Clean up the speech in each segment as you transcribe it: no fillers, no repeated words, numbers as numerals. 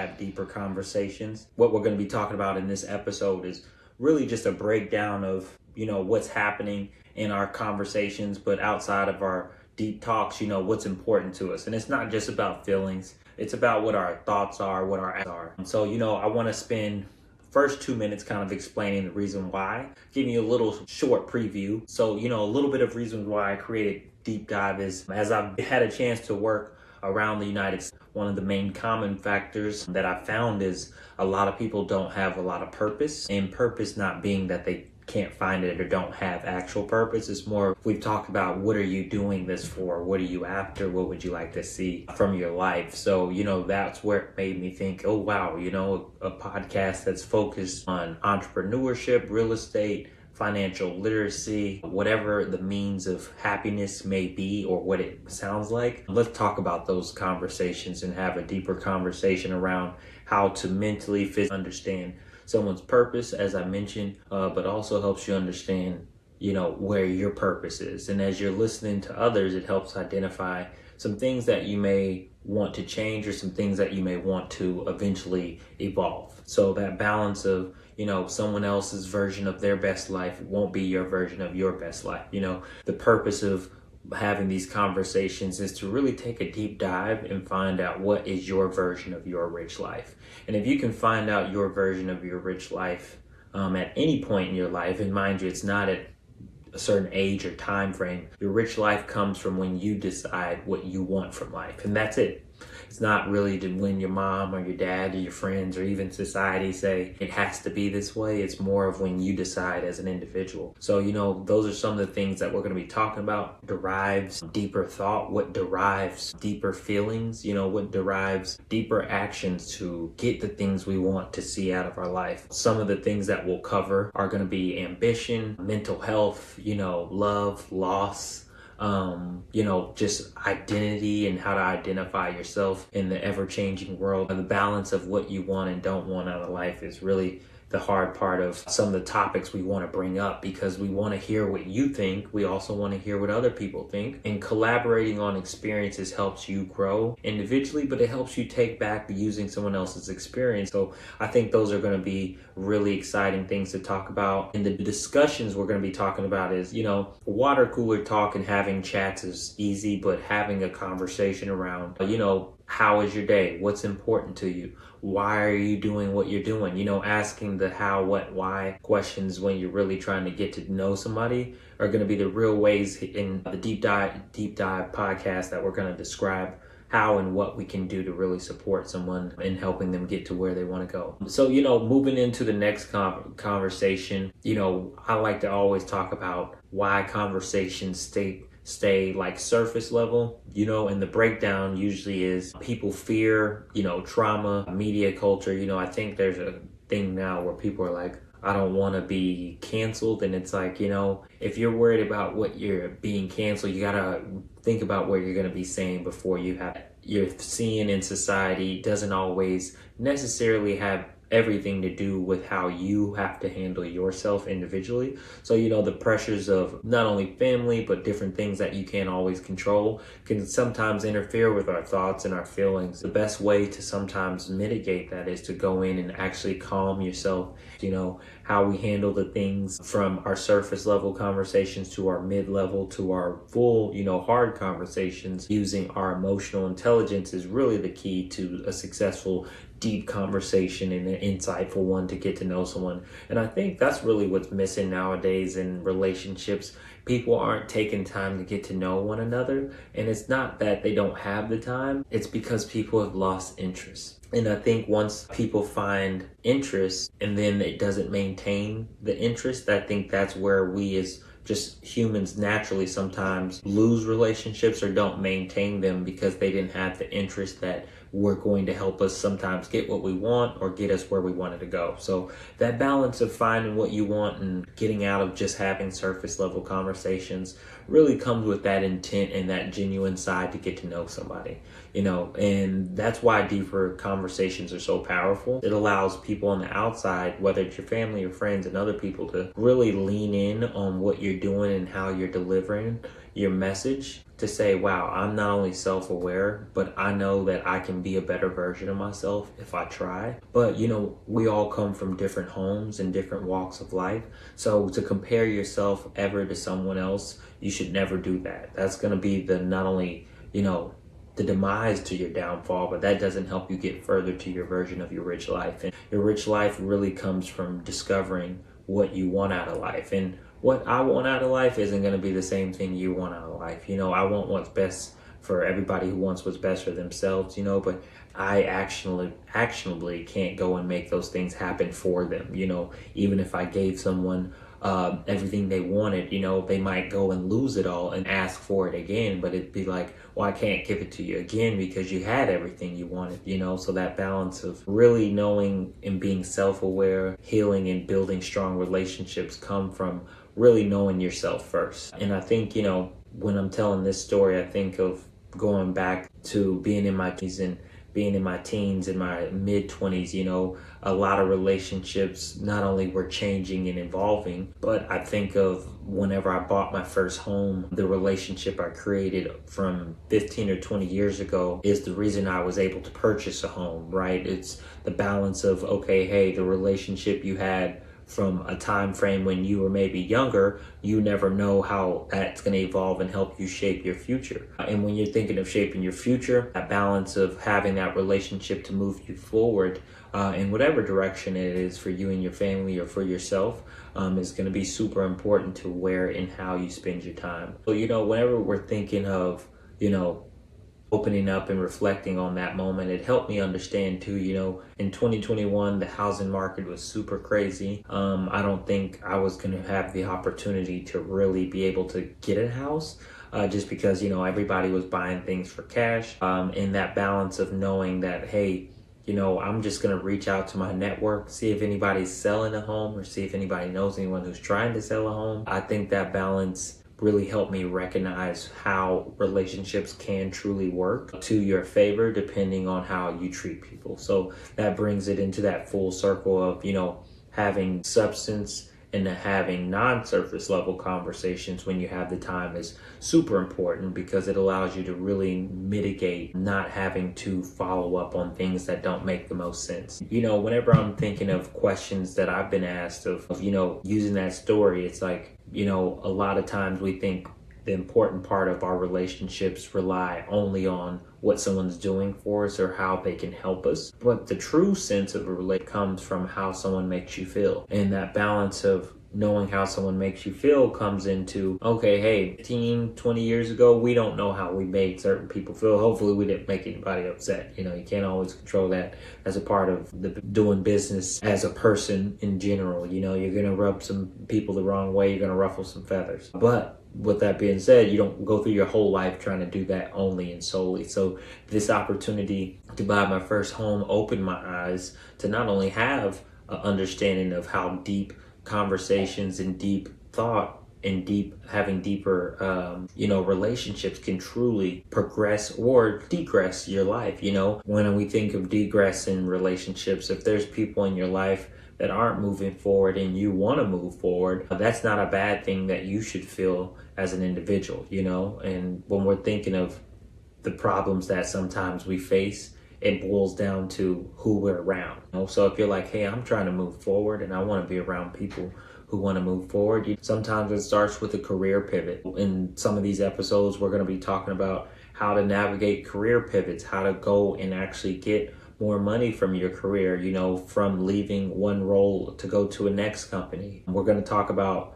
have deeper conversations. What we're going to be talking about in this episode is really just a breakdown of, what's happening in our conversations, but outside of our deep talks, what's important to us. And it's not just about feelings. It's about what our thoughts are, what our actions are. And so, I want to spend first 2 minutes kind of explaining the reason why, giving you a little short preview. So, a little bit of reasons why I created Deep Dive is as I've had a chance to work around the United States, one of the main common factors that I found is a lot of people don't have a lot of purpose, and purpose not being that they can't find it or don't have actual purpose. It's more, we've talked about what are you doing this for? What are you after? What would you like to see from your life? So, that's where it made me think, oh, wow, a podcast that's focused on entrepreneurship, real estate, financial literacy, whatever the means of happiness may be or what it sounds like. Let's talk about those conversations and have a deeper conversation around how to mentally, physically understand someone's purpose, as I mentioned, but also helps you understand, where your purpose is. And as you're listening to others, it helps identify some things that you may want to change or some things that you may want to eventually evolve. So that balance of, someone else's version of their best life won't be your version of your best life. The purpose of having these conversations is to really take a deep dive and find out what is your version of your rich life. And if you can find out your version of your rich life at any point in your life, and mind you, it's not at a certain age or time frame. Your rich life comes from when you decide what you want from life, and that's it. It's not really to when your mom or your dad or your friends or even society say it has to be this way. It's more of when you decide as an individual. So, those are some of the things that we're going to be talking about. Derives deeper thought, what derives deeper feelings, what derives deeper actions to get the things we want to see out of our life. Some of the things that we'll cover are going to be ambition, mental health, love, loss, just identity and how to identify yourself in the ever-changing world. The balance of what you want and don't want out of life is really the hard part of some of the topics we want to bring up, because we want to hear what you think. We also want to hear what other people think. And collaborating on experiences helps you grow individually, but it helps you take back using someone else's experience. So I think those are going to be really exciting things to talk about. And the discussions we're going to be talking about is, water cooler talk and having chats is easy, but having a conversation around, how is your day? What's important to you? Why are you doing what you're doing? Asking the how, what, why questions when you're really trying to get to know somebody are going to be the real ways in the deep dive podcast that we're going to describe how and what we can do to really support someone in helping them get to where they want to go. So, moving into the next conversation, I like to always talk about why conversations stay like surface level, and the breakdown usually is people fear, trauma, media culture. I think there's a thing now where people are like, I don't want to be canceled. And it's like, if you're worried about what you're being canceled, you got to think about what you're going to be saying before you're seeing in society doesn't always necessarily have everything to do with how you have to handle yourself individually. So, the pressures of not only family, but different things that you can't always control can sometimes interfere with our thoughts and our feelings. The best way to sometimes mitigate that is to go in and actually calm yourself. How we handle the things from our surface level conversations to our mid-level to our full, hard conversations using our emotional intelligence is really the key to a successful deep conversation and an insightful one to get to know someone. And I think that's really what's missing nowadays in relationships. People aren't taking time to get to know one another. And it's not that they don't have the time. It's because people have lost interest. And I think once people find interest and then it doesn't maintain the interest, I think that's where we as just humans naturally sometimes lose relationships or don't maintain them because they didn't have the interest that were going to help us sometimes get what we want or get us where we wanted to go. So that balance of finding what you want and getting out of just having surface level conversations really comes with that intent and that genuine side to get to know somebody, and that's why deeper conversations are so powerful. It allows people on the outside, whether it's your family or friends and other people, to really lean in on what you're doing and how you're delivering your message to say, wow, I'm not only self-aware, but I know that I can be a better version of myself if I try. But, we all come from different homes and different walks of life. So to compare yourself ever to someone else, you should never do that. That's going to be not only, the demise to your downfall, but that doesn't help you get further to your version of your rich life. And your rich life really comes from discovering what you want out of life. And what I want out of life isn't going to be the same thing you want out of life. I want what's best for everybody who wants what's best for themselves, but I actionably can't go and make those things happen for them. Even if I gave someone everything they wanted, they might go and lose it all and ask for it again, but it'd be like, well, I can't give it to you again because you had everything you wanted, so that balance of really knowing and being self-aware, healing and building strong relationships come from really knowing yourself first. And I think, when I'm telling this story, I think of going back to being in my teens and my mid 20s, a lot of relationships not only were changing and evolving, but I think of whenever I bought my first home, the relationship I created from 15 or 20 years ago is the reason I was able to purchase a home, right? It's the balance of, okay, hey, the relationship you had from a time frame when you were maybe younger, you never know how that's going to evolve and help you shape your future. And when you're thinking of shaping your future, that balance of having that relationship to move you forward in whatever direction it is for you and your family or for yourself is going to be super important to where and how you spend your time. So, whenever we're thinking of, opening up and reflecting on that moment, it helped me understand too, in 2021, the housing market was super crazy. I don't think I was going to have the opportunity to really be able to get a house just because, everybody was buying things for cash. And that balance of knowing that, hey, I'm just going to reach out to my network, see if anybody's selling a home or see if anybody knows anyone who's trying to sell a home. I think that balance really helped me recognize how relationships can truly work to your favor depending on how you treat people. So that brings it into that full circle of, having substance and having non-surface level conversations when you have the time is super important because it allows you to really mitigate not having to follow up on things that don't make the most sense. Whenever I'm thinking of questions that I've been asked of using that story, it's like, a lot of times we think the important part of our relationships rely only on what someone's doing for us or how they can help us. But the true sense of a relationship comes from how someone makes you feel. And that balance of knowing how someone makes you feel comes into, okay, hey, 15, 20 years ago, we don't know how we made certain people feel. Hopefully we didn't make anybody upset. You can't always control that as a part of doing business as a person in general. You're going to rub some people the wrong way. You're going to ruffle some feathers. But with that being said, you don't go through your whole life trying to do that only and solely. So this opportunity to buy my first home opened my eyes to not only have an understanding of how deep conversations and deep thought and having deeper relationships can truly progress or degress your life. When we think of degress in relationships, if there's people in your life that aren't moving forward and you want to move forward, that's not a bad thing that you should feel as an individual. And when we're thinking of the problems that sometimes we face, it boils down to who we're around. So if you're like, hey, I'm trying to move forward and I want to be around people who want to move forward, sometimes it starts with a career pivot. In some of these episodes, we're going to be talking about how to navigate career pivots, how to go and actually get more money from your career, from leaving one role to go to a next company. We're going to talk about,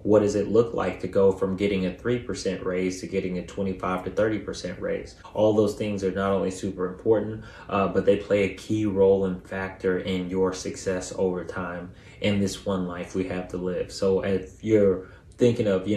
what does it look like to go from getting a 3% raise to getting a 25 to 30% raise. All those things are not only super important, but they play a key role and factor in your success over time in this one life we have to live. So if you're thinking of,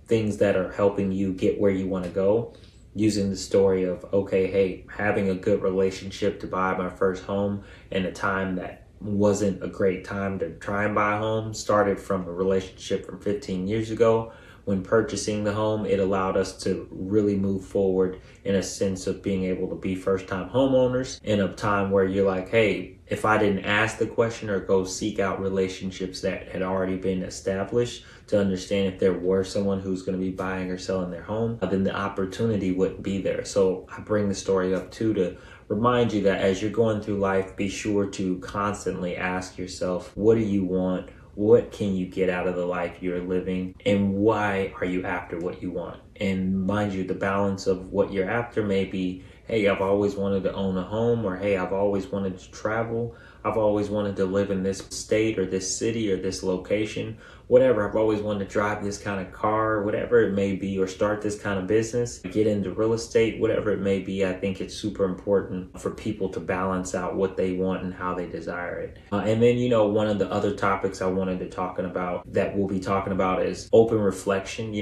things that are helping you get where you want to go, using the story of, okay, hey, having a good relationship to buy my first home in a time that wasn't a great time to try and buy a home started from a relationship from 15 years ago when purchasing the home, it allowed us to really move forward in a sense of being able to be first-time homeowners in a time where you're like, hey, if I didn't ask the question or go seek out relationships that had already been established to understand if there were someone who's going to be buying or selling their home, then the opportunity wouldn't be there. So I bring the story up too to remind you that as you're going through life, be sure to constantly ask yourself, what do you want? What can you get out of the life you're living? And why are you after what you want? And mind you, the balance of what you're after may be, hey, I've always wanted to own a home, or hey, I've always wanted to travel. I've always wanted to live in this state or this city or this location, whatever. I've always wanted to drive this kind of car, whatever it may be, or start this kind of business, get into real estate, whatever it may be. I think it's super important for people to balance out what they want and how they desire it. And then, one of the other topics I wanted to talk about that we'll be talking about is open reflection,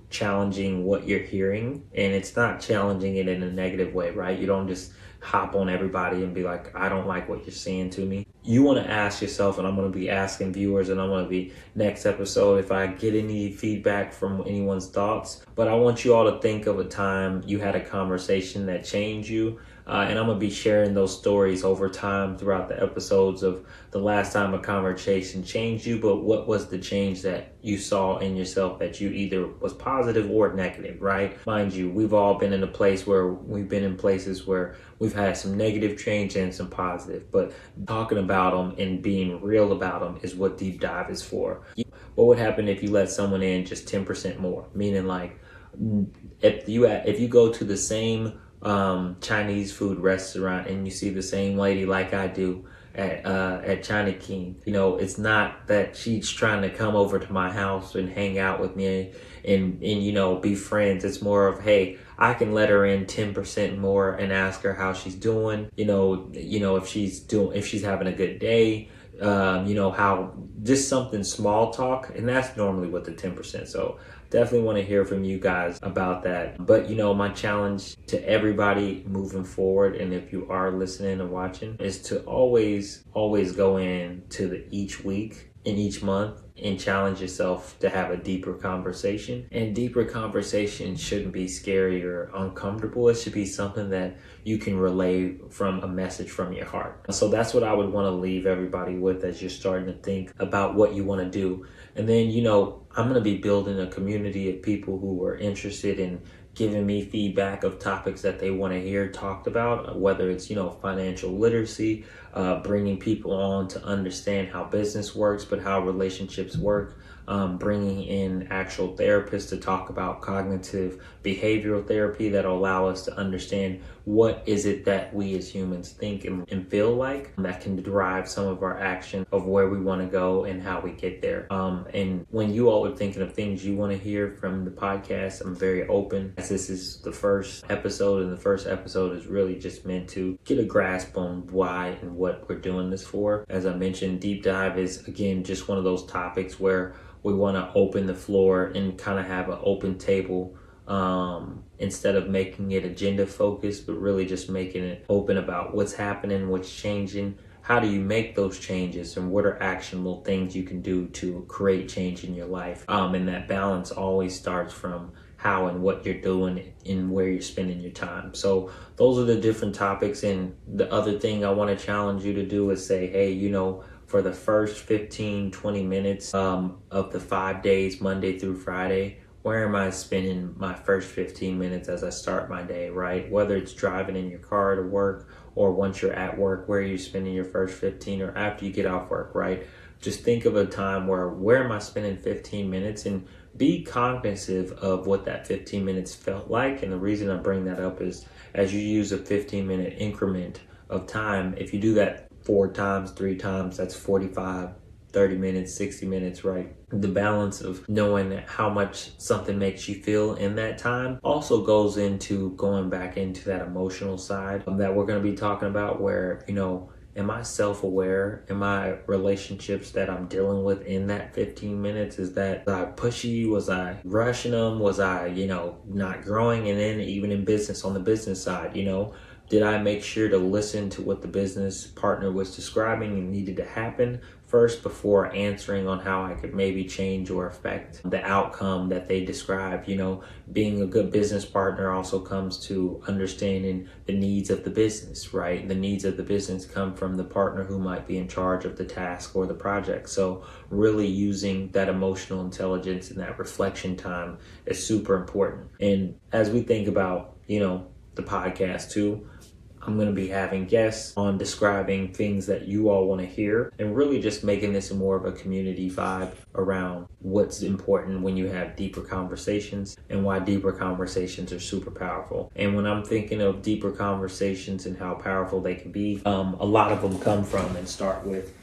challenging what you're hearing. And it's not challenging it in a negative way, right? You don't just hop on everybody and be like, I don't like what you're saying to me. You want to ask yourself, and I'm going to be asking viewers, and I'm going to be next episode if I get any feedback from anyone's thoughts. But I want you all to think of a time you had a conversation that changed you. And I'm going to be sharing those stories over time throughout the episodes of the last time a conversation changed you, but what was the change that you saw in yourself that you either was positive or negative, right? Mind you, we've all been in a place where we've been in places where we've had some negative change and some positive, but talking about them and being real about them is what Deep Dive is for. What would happen if you let someone in just 10% more? Meaning like if you go to the same Chinese food restaurant and you see the same lady like I do at China King, it's not that she's trying to come over to my house and hang out with me and be friends. It's more of, hey, I can let her in 10% more and ask her how she's doing, if she's having a good day, how just something small talk, and that's normally what the 10%. So definitely want to hear from you guys about that. But my challenge to everybody moving forward, and if you are listening and watching, is to always go in to each week and each month and challenge yourself to have a deeper conversation. And deeper conversation shouldn't be scary or uncomfortable. It should be something that you can relay from a message from your heart. So that's what I would want to leave everybody with as you're starting to think about what you want to do. And then, I'm going to be building a community of people who are interested in giving me feedback of topics that they want to hear talked about, whether it's, financial literacy, bringing people on to understand how business works, but how relationships work, bringing in actual therapists to talk about cognitive behavioral therapy that'll allow us to understand what is it that we as humans think and feel like that can drive some of our action of where we want to go and how we get there. And when you all are thinking of things you want to hear from the podcast, I'm very open, as this is the first episode, and the first episode is really just meant to get a grasp on why and what we're doing this for. As I mentioned, Deep Dive is, again, just one of those topics where we want to open the floor and kind of have an open table, instead of making it agenda focused, but really just making it open about what's happening, what's changing, how do you make those changes, and what are actionable things you can do to create change in your life. And that balance always starts from how and what you're doing and where you're spending your time. So those are the different topics. And the other thing I want to challenge you to do is say, hey, for the first 15-20 minutes of the 5 days, Monday through Friday, where am I spending my first 15 minutes as I start my day, right? Whether it's driving in your car to work, or once you're at work, where are you spending your first 15, or after you get off work, right? Just think of a time where am I spending 15 minutes, and be cognizant of what that 15 minutes felt like. And the reason I bring that up is as you use a 15-minute increment of time, if you do that 4 times, 3 times, that's 45, 30 minutes, 60 minutes, right? The balance of knowing how much something makes you feel in that time also goes into going back into that emotional side that we're going to be talking about, where, am I self-aware? Am I relationships that I'm dealing with in that 15 minutes? Was I pushy? Was I rushing them? Was I, not growing? And then even in business, on the business side, Did I make sure to listen to what the business partner was describing and needed to happen first before answering on how I could maybe change or affect the outcome that they described? Being a good business partner also comes to understanding the needs of the business, right? The needs of the business come from the partner who might be in charge of the task or the project. So really using that emotional intelligence and that reflection time is super important. And as we think about, the podcast too, I'm going to be having guests on describing things that you all want to hear and really just making this more of a community vibe around what's important when you have deeper conversations and why deeper conversations are super powerful. And when I'm thinking of deeper conversations and how powerful they can be, a lot of them come from and start with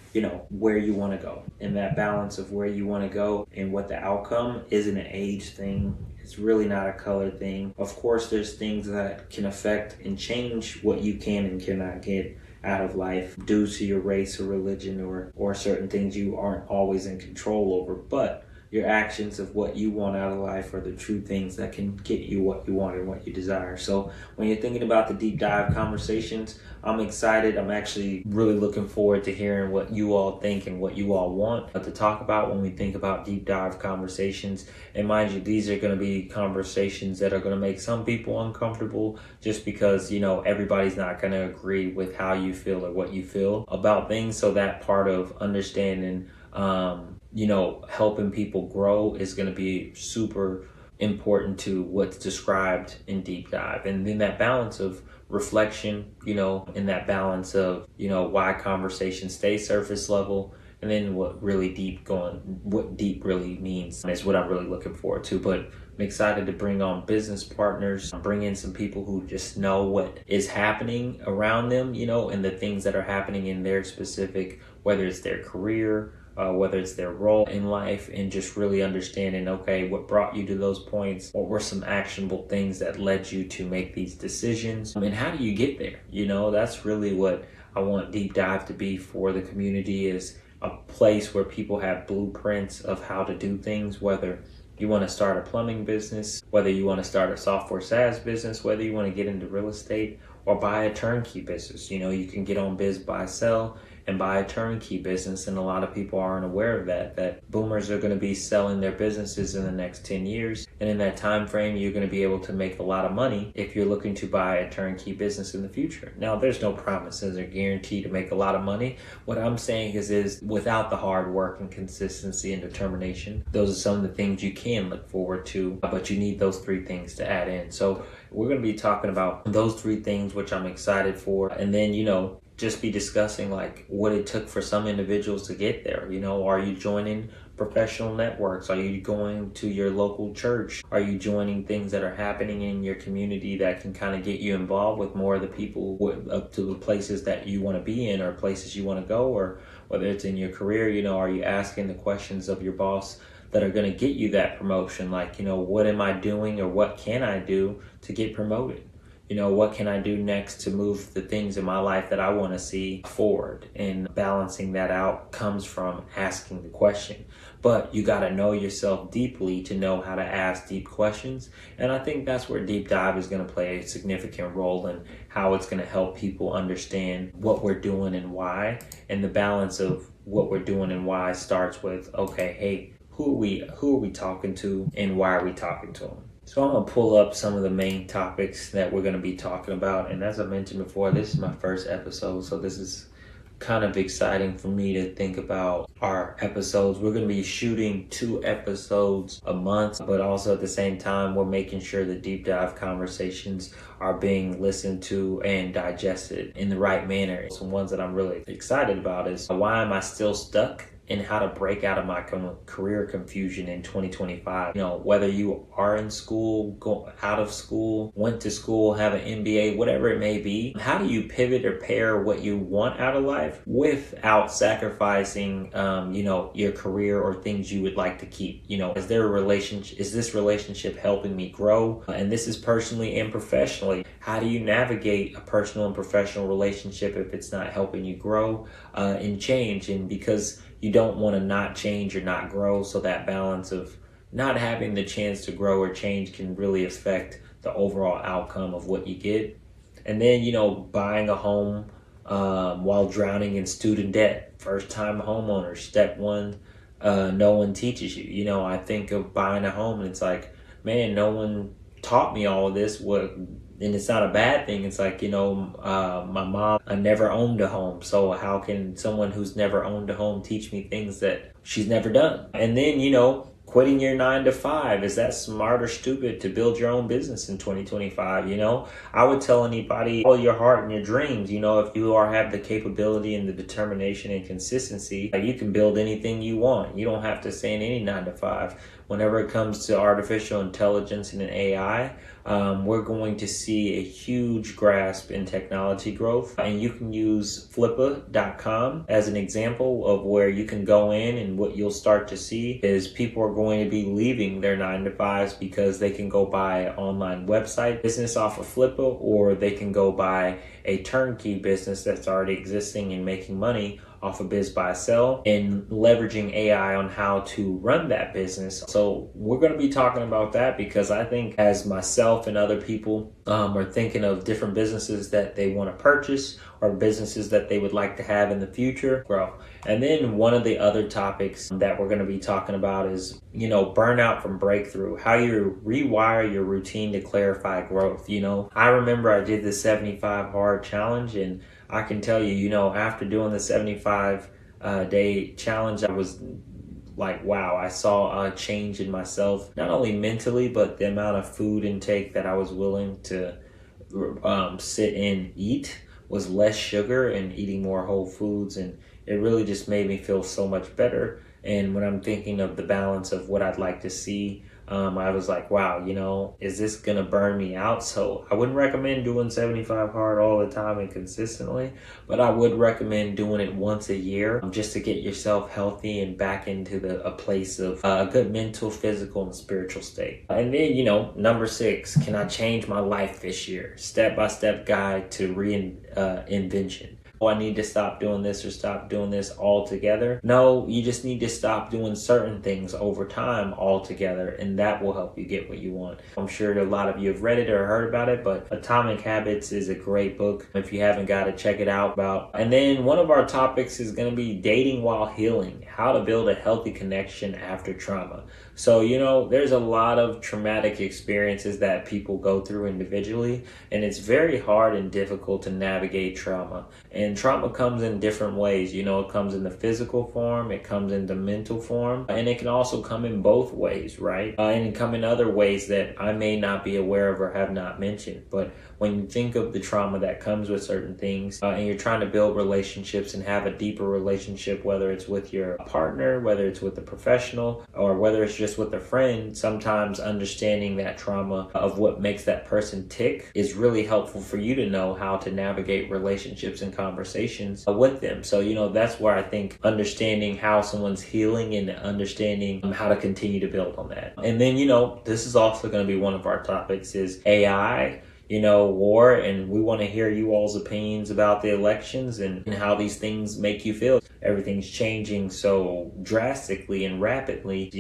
where you want to go, and that balance of where you want to go and what the outcome isn't an age thing. It's really not a color thing. Of course, there's things that can affect and change what you can and cannot get out of life due to your race or religion or certain things you aren't always in control over. But your actions of what you want out of life are the true things that can get you what you want and what you desire. So when you're thinking about the deep dive conversations, I'm excited. I'm actually really looking forward to hearing what you all think and what you all want to talk about when we think about deep dive conversations. And mind you, these are going to be conversations that are going to make some people uncomfortable just because, everybody's not going to agree with how you feel or what you feel about things. So that part of understanding helping people grow is going to be super important to what's described in deep dive. And then that balance of reflection, and that balance of, why conversations stay surface level, and then what deep really means is what I'm really looking forward to. But I'm excited to bring on business partners, bring in some people who just know what is happening around them, and the things that are happening in their specific, whether it's their career, whether it's their role in life, and just really understanding, okay, what brought you to those points? What were some actionable things that led you to make these decisions? And how do you get there? That's really what I want Deep Dive to be for the community, is a place where people have blueprints of how to do things, whether you want to start a plumbing business, whether you want to start a software SaaS business, whether you want to get into real estate or buy a turnkey business. You can get on Biz Buy Sell and buy a turnkey business. And a lot of people aren't aware of that boomers are going to be selling their businesses in the next 10 years. And in that time frame, you're going to be able to make a lot of money if you're looking to buy a turnkey business in the future. Now, there's no promises or guarantee to make a lot of money. What I'm saying is without the hard work and consistency and determination, those are some of the things you can look forward to, but you need those three things to add in. So we're going to be talking about those three things, which I'm excited for. And then, just be discussing like what it took for some individuals to get there. Are you joining professional networks? Are you going to your local church? Are you joining things that are happening in your community that can kind of get you involved with more of the people up to the places that you want to be in or places you want to go? Or whether it's in your career, are you asking the questions of your boss that are going to get you that promotion? Like, what am I doing or what can I do to get promoted? What can I do next to move the things in my life that I want to see forward? And balancing that out comes from asking the question. But you got to know yourself deeply to know how to ask deep questions. And I think that's where Deep Dive is going to play a significant role in how it's going to help people understand what we're doing and why. And the balance of what we're doing and why starts with, okay, hey, who are we talking to and why are we talking to them? So I'm going to pull up some of the main topics that we're going to be talking about. And as I mentioned before, this is my first episode. So this is kind of exciting for me to think about our episodes. We're going to be shooting 2 episodes a month, but also at the same time, we're making sure the deep dive conversations are being listened to and digested in the right manner. Some ones that I'm really excited about is why am I still stuck? And how to break out of my career confusion in 2025. Whether you are in school, go out of school, went to school, have an MBA, whatever it may be, how do you pivot or pair what you want out of life without sacrificing, your career or things you would like to keep? Is this relationship helping me grow? And this is personally and professionally. How do you navigate a personal and professional relationship if it's not helping you grow and change? And because you don't want to not change or not grow, so that balance of not having the chance to grow or change can really affect the overall outcome of what you get. And then, buying a home while drowning in student debt. First time homeowner, step one, no one teaches you. I think of buying a home and it's like, man, no one taught me all of this. And it's not a bad thing. It's like, my mom never owned a home. So how can someone who's never owned a home teach me things that she's never done? And then, quitting your 9 to 5, is that smart or stupid to build your own business in 2025? I would tell anybody, follow your heart and your dreams. If you have the capability and the determination and consistency, you can build anything you want. You don't have to stay in any 9 to 5. Whenever it comes to artificial intelligence and AI, we're going to see a huge grasp in technology growth. And you can use flippa.com as an example of where you can go in, and what you'll start to see is people are going to be leaving their 9 to 5s because they can go buy an online website business off of Flippa, or they can go buy a turnkey business that's already existing and making money off of Biz Buy Sell and leveraging AI on how to run that business. So we're going to be talking about that because I think as myself and other people are thinking of different businesses that they want to purchase or businesses that they would like to have in the future, grow. And then one of the other topics that we're going to be talking about is, burnout from breakthrough, how you rewire your routine to clarify growth. I remember I did the 75 hard challenge, and I can tell you, after doing the 75 day challenge, I was like, wow, I saw a change in myself, not only mentally, but the amount of food intake that I was willing to sit and eat was less sugar and eating more whole foods. And it really just made me feel so much better. And when I'm thinking of the balance of what I'd like to see, I was like, wow, is this going to burn me out? So I wouldn't recommend doing 75 hard all the time and consistently, but I would recommend doing it once a year just to get yourself healthy and back into a place of a good mental, physical, and spiritual state. And then, number 6, can I change my life this year? Step-by-step guide to reinvention. I need to stop doing this or stop doing this altogether. No, you just need to stop doing certain things over time altogether, and that will help you get what you want. I'm sure a lot of you have read it or heard about it, but Atomic Habits is a great book. If you haven't got it, check it out. And then one of our topics is going to be dating while healing, how to build a healthy connection after trauma. So, there's a lot of traumatic experiences that people go through individually, and it's very hard and difficult to navigate trauma. And trauma comes in different ways. It comes in the physical form, it comes in the mental form, and it can also come in both ways, right? And it come in other ways that I may not be aware of or have not mentioned. But when you think of the trauma that comes with certain things, and you're trying to build relationships and have a deeper relationship, whether it's with your partner, whether it's with a professional, or whether it's just with a friend, sometimes understanding that trauma of what makes that person tick is really helpful for you to know how to navigate relationships and conversations with them. So, that's where I think understanding how someone's healing and understanding how to continue to build on that. And then, this is also going to be one of our topics is AI, war, and we want to hear you all's opinions about the elections and how these things make you feel. Everything's changing so drastically and rapidly.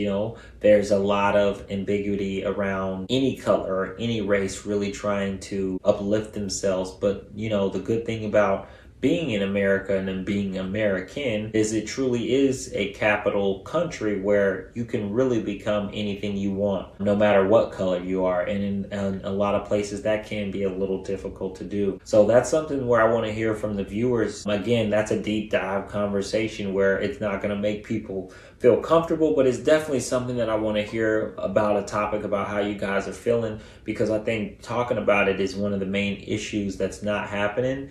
There's a lot of ambiguity around any color or any race really trying to uplift themselves. But, the good thing about being in America and then being American is it truly is a capital country where you can really become anything you want, no matter what color you are. And in a lot of places that can be a little difficult to do. So that's something where I want to hear from the viewers. Again, that's a deep dive conversation where it's not going to make people feel comfortable, but it's definitely something that I want to hear about, a topic about how you guys are feeling, because I think talking about it is one of the main issues that's not happening.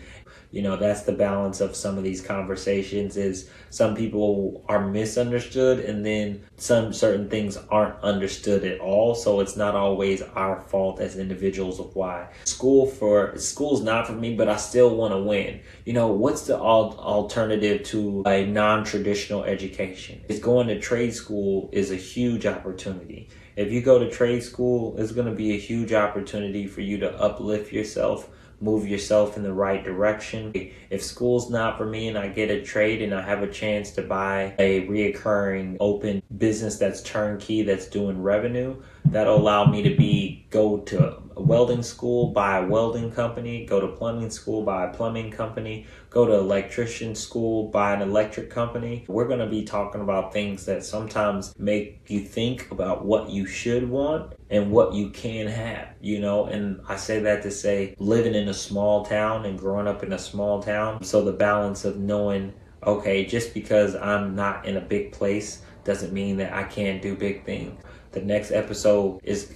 That's the balance of some of these conversations is some people are misunderstood and then some certain things aren't understood at all. So it's not always our fault as individuals of why. School's not for me, but I still want to win. What's the alternative to a non-traditional education? It's going to trade school is a huge opportunity. If you go to trade school, it's going to be a huge opportunity for you to uplift yourself, move yourself in the right direction. If school's not for me and I get a trade and I have a chance to buy a reoccurring open business that's turnkey, that's doing revenue, That'll allow me to go to a welding school, buy a welding company, go to plumbing school, buy a plumbing company, go to electrician school, buy an electric company. We're going to be talking about things that sometimes make you think about what you should want and what you can have, and I say that to say living in a small town and growing up in a small town. So the balance of knowing, okay, just because I'm not in a big place doesn't mean that I can't do big things. The next episode is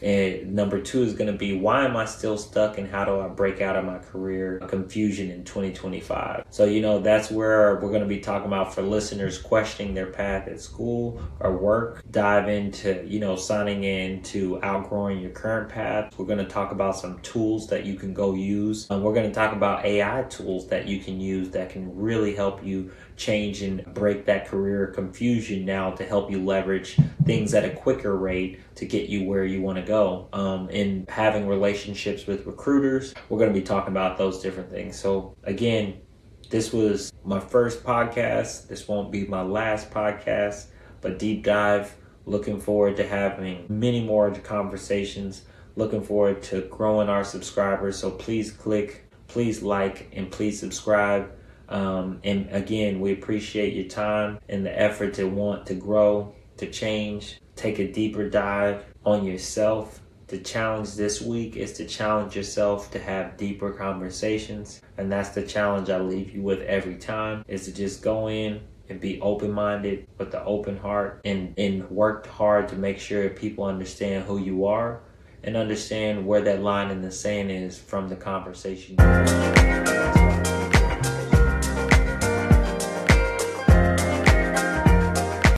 number 2 is going to be, why am I still stuck and how do I break out of my career confusion in 2025? So, that's where we're going to be talking about for listeners questioning their path at school or work. Dive into, signing in to outgrowing your current path. We're going to talk about some tools that you can go use. We're going to talk about AI tools that you can use that can really help you change and break that career confusion now to help you leverage things at a quicker rate to get you where you want to go. And having relationships with recruiters, we're going to be talking about those different things. So again, this was my first podcast. This won't be my last podcast, but deep dive. Looking forward to having many more conversations. Looking forward to growing our subscribers. So please click, please like, and please subscribe. And again, we appreciate your time and the effort to want to grow, to change, take a deeper dive on yourself. The challenge this week is to challenge yourself to have deeper conversations. And that's the challenge I leave you with every time, is to just go in and be open-minded with the open heart and work hard to make sure people understand who you are and understand where that line in the sand is from the conversation.